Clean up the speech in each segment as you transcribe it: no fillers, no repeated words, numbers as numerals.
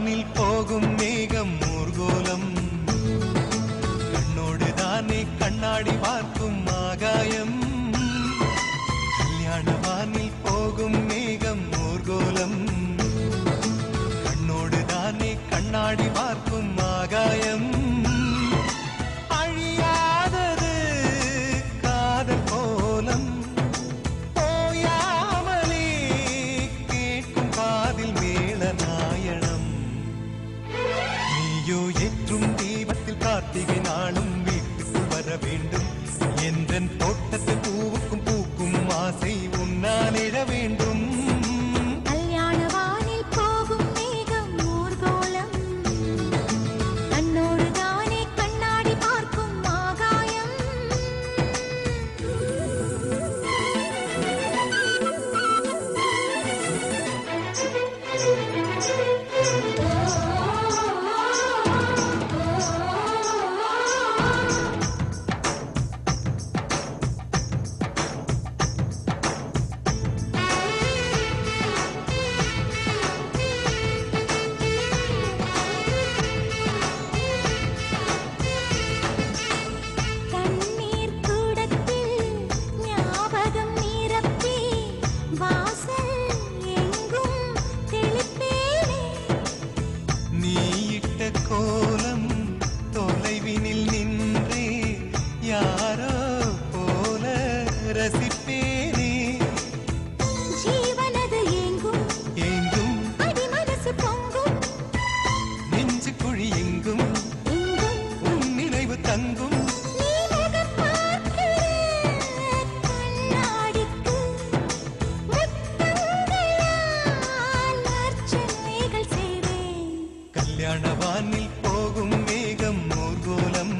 வானில் போகும் மேகம் ஊர்கோலம் கண்ணோடு தானே கண்ணாடி பார்க்கும் ஆகாயம் கல்யாண வானில் போகும் மேகம் ஊர்கோலம் கண்ணோடு தானே கண்ணாடி பார்க்கும் ஆகாயம் அழியாதது காதல் கோலம் போயாமலே கேட்கும் காதில் மேல நாயணம் நீயோ ஏற்றும் தீபத்தில் கார்த்திகை நாளும் வீட்டுக்குள் வர வேண்டும் என்றன் தோட்டத்து பூவுக்கும் பூக்கும் ஆசை உன்னால் எழ வேண்டும் கோலம் தொலைவினில் நின்றே யாரோ போல ரசிப்பேனே ஜீவனது எங்கும் எங்கும் அடி மனசு பொங்கும் நெஞ்சு குழி எங்கும் உன் நினைவு தங்கும் கல்யாணவானில் போகும் மேகம் ஊர்கோலம்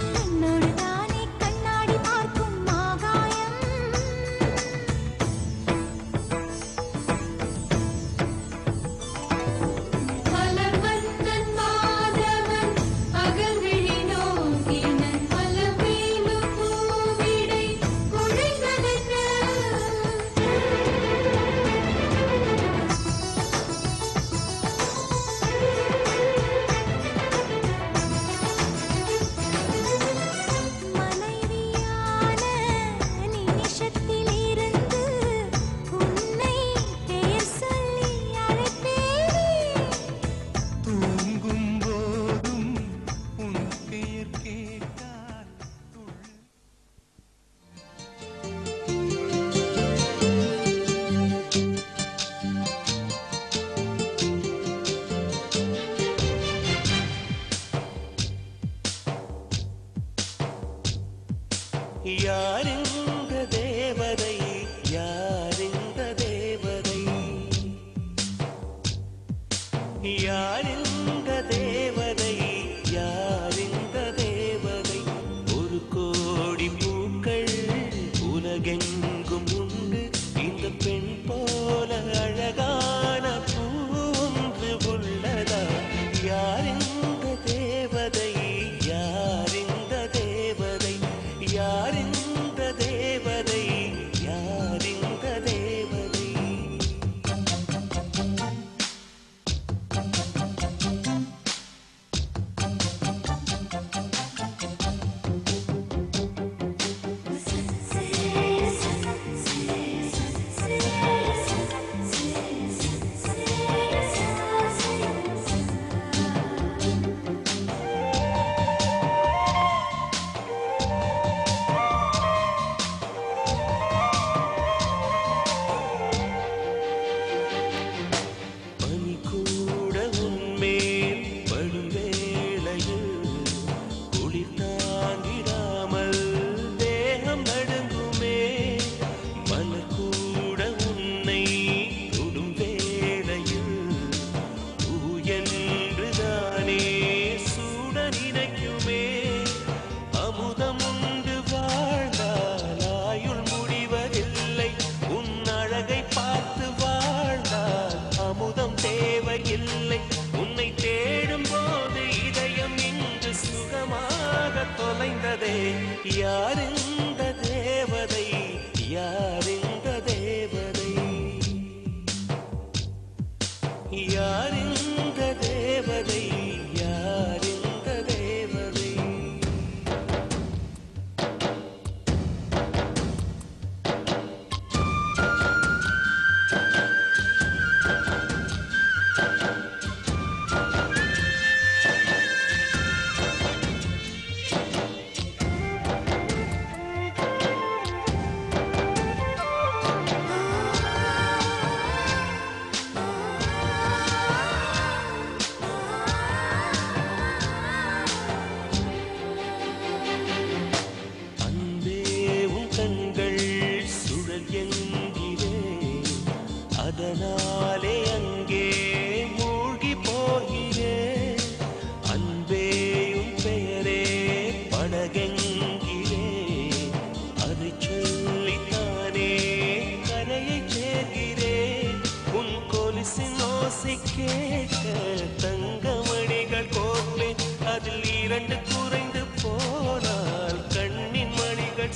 கண்ணோடு தானே கண்ணாடி பார்க்கும் ஆகாயம் மலர்வந்தன் மாதவன் அகல்விழி நோக்கினன் மலர்வேலு பூவிடை குழைந்ததென்ன யாரிந்த தேவதை யாரிந்த தேவதை யாரிந்த தேவதை யாரிந்த தேவதை ஒரு கோடி பூக்கள் உலகெங்கும் உண்டு இந்த பெண் போல அழகான பூ ஒன்று உள்ளதா யாரிந்த தேவதை யாரிந்த தேவதை யாரிந்த தேவதை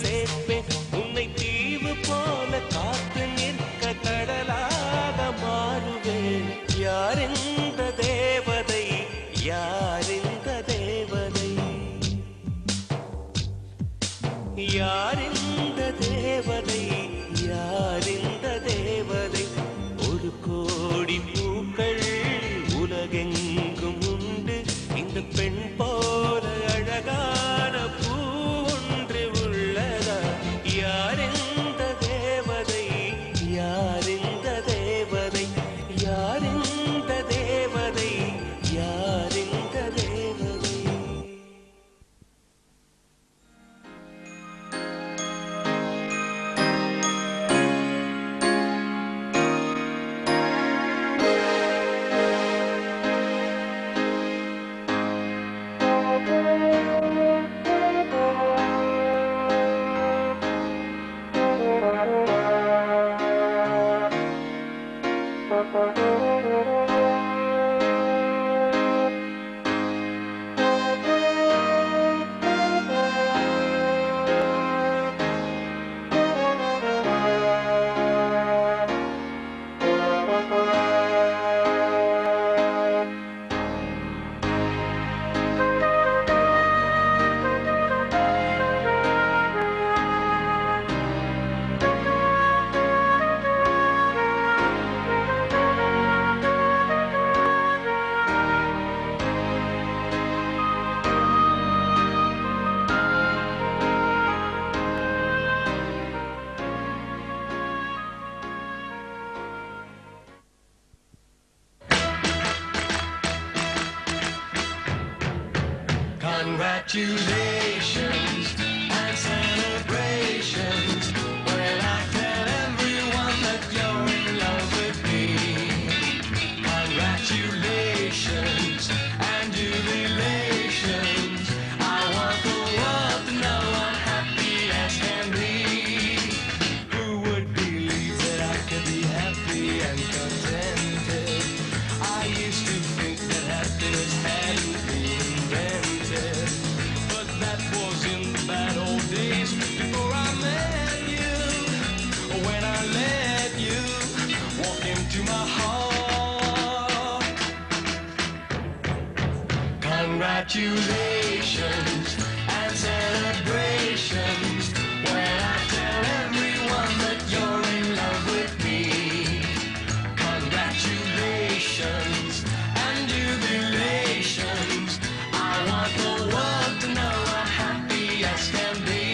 சேர்ப்பேன் உன்னை தீவு போல காத்து நிற்க கடலாக மாறுவேன் யார் இந்த தேவதை யார் இந்த தேவதை யார் இந்த தேவதை யார் இந்த தேவதை ஒரு கோடி பூக்கள் உலகெங்கும் உண்டு இந்த பெண் போல அழகான பூ ஒன்று உள்ளதா யார் இந்த தேவதை யார் இந்த தேவதை யார் இந்த தேவதை யார் இந்த தேவதை Congratulations and celebrations when I tell everyone that you're in love with me. Congratulations and jubilations. I want the world to know I'm happy as can be. Who would believe that I could be happy and contented? I used to think that happiness hadn't been invented. That was in the bad old days before I met you. When I let you walk into my heart. Congratulations and celebrations when I tell everyone that you're in love with me. Congratulations and jubilations. I want the world to know I'm happy as can be.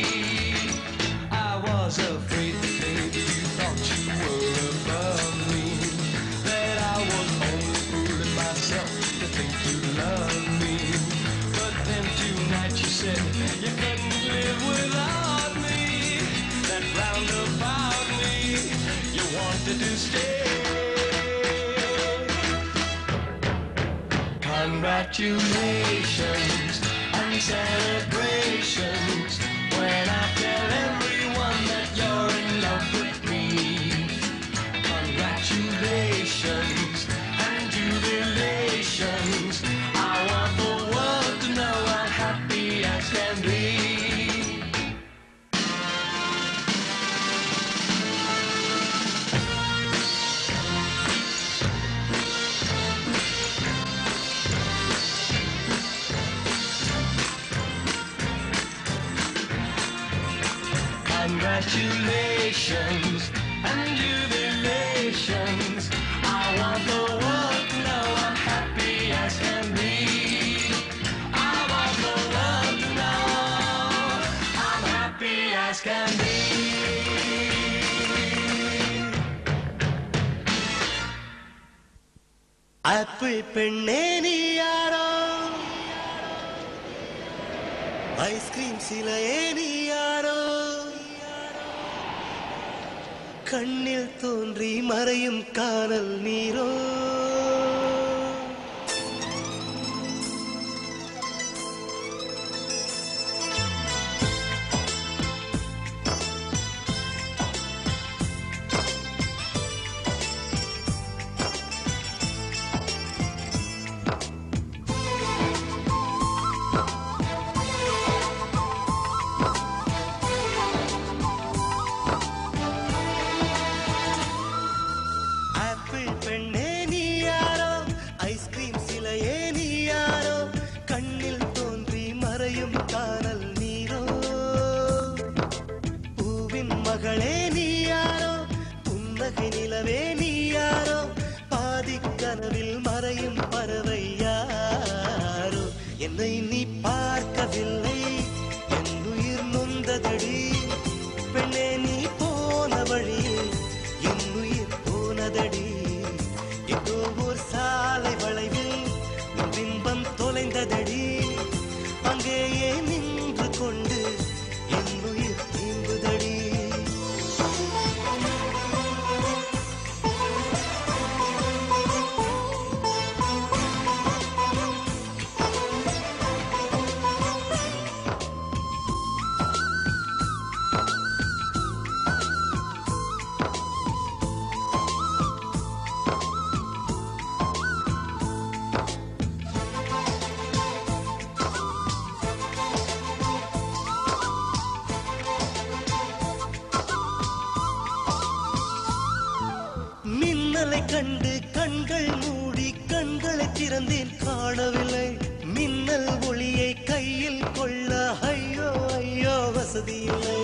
I was afraid that maybe you thought you were above me, that I was only fooling myself to think you loved me. But then tonight you said you couldn't live without me, that round about me you wanted to stay. Congratulations and celebrations when I tell everyone that you're in love with me. Congratulations and jubilations. I want the world to know I'm happy as can be. Congratulations and jubilations. I want the world to know I'm happy as can be. I want the world to know I'm happy as can be. Apple பெண்ணே நீ யாரோ ice cream சிலையே நீ யாரோ கண்ணில் தோன்றி மறையும் காணல் நீரோ வசதி இல்லை